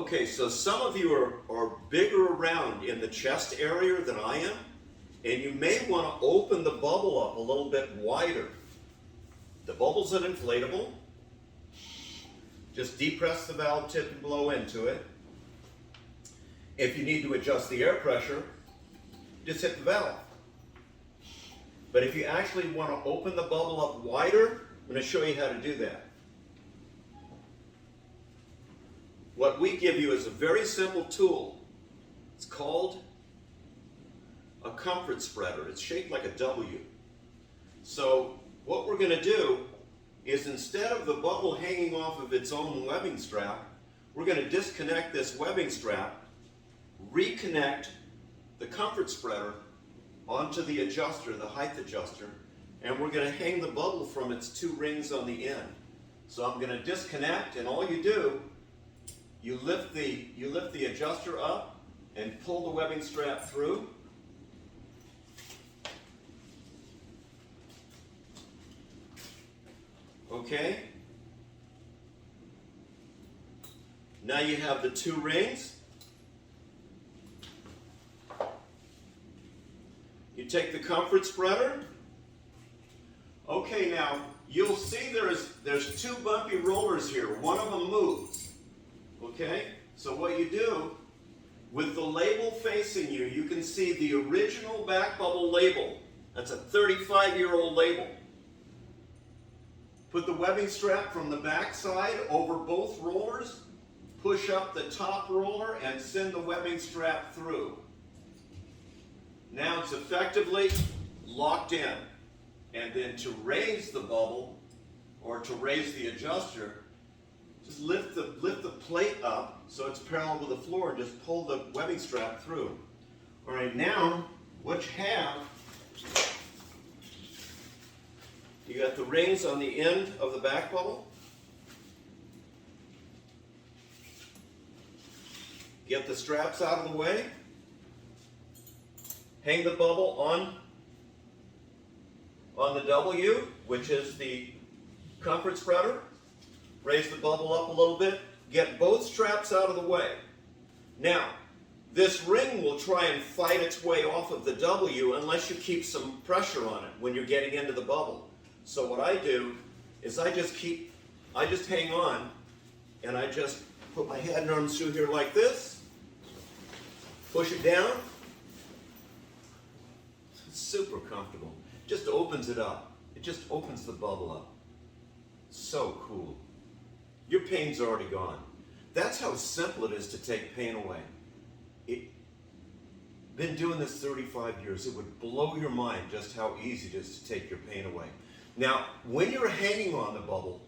Okay, so some of you are bigger around in the chest area than I am, and you may want to open the bubble up a little bit wider. The bubble's an inflatable. Just depress the valve tip and blow into it. If you need to adjust the air pressure, just hit the valve. But if you actually want to open the bubble up wider, I'm going to show you how to do that. What we give you is a very simple tool. It's called a comfort spreader. It's shaped like a W. So what we're going to do is, instead of the bubble hanging off of its own webbing strap, we're going to disconnect this webbing strap, reconnect the comfort spreader onto the adjuster, the height adjuster, and we're going to hang the bubble from its two rings on the end. So I'm going to disconnect, and all you do, you lift the adjuster up and pull the webbing strap through. Okay. Now you have the two rings. You take the comfort spreader. Okay, now you'll see there's two bumpy rollers here. One of them moves. Okay? So what you do, with the label facing you, you can see the original Back Buble label. That's a 35-year-old label. Put the webbing strap from the back side over both rollers, push up the top roller, and send the webbing strap through. Now it's effectively locked in. And then to raise the bubble, or to raise the adjuster, just lift the plate up so it's parallel with the floor and just pull the webbing strap through. All right, now what you have, you got the rings on the end of the back bubble. Get the straps out of the way. Hang the bubble on the W, which is the comfort spreader. Raise the bubble up a little bit. Get both straps out of the way. Now, this ring will try and fight its way off of the W unless you keep some pressure on it when you're getting into the bubble. So what I do is I just hang on, and I just put my head and arms through here like this, push it down. It's super comfortable. Just opens it up. It just opens the bubble up. So cool. Your pain's already gone. That's how simple it is to take pain away. Been doing this 35 years. It would blow your mind just how easy it is to take your pain away. Now, when you're hanging on the bubble,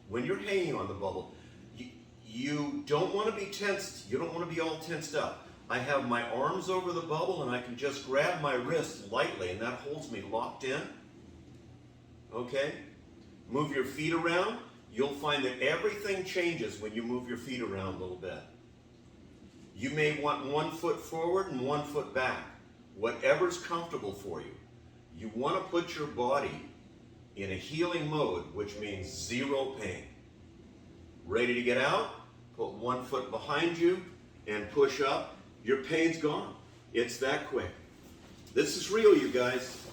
you don't want to be tensed. You don't want to be all tensed up. I have my arms over the bubble, and I can just grab my wrist lightly, and that holds me locked in. Okay? Move your feet around. You'll find that everything changes when you move your feet around a little bit. You may want 1 foot forward and 1 foot back. Whatever's comfortable for you. You want to put your body in a healing mode, which means zero pain. Ready to get out? Put 1 foot behind you and push up. Your pain's gone. It's that quick. This is real, you guys.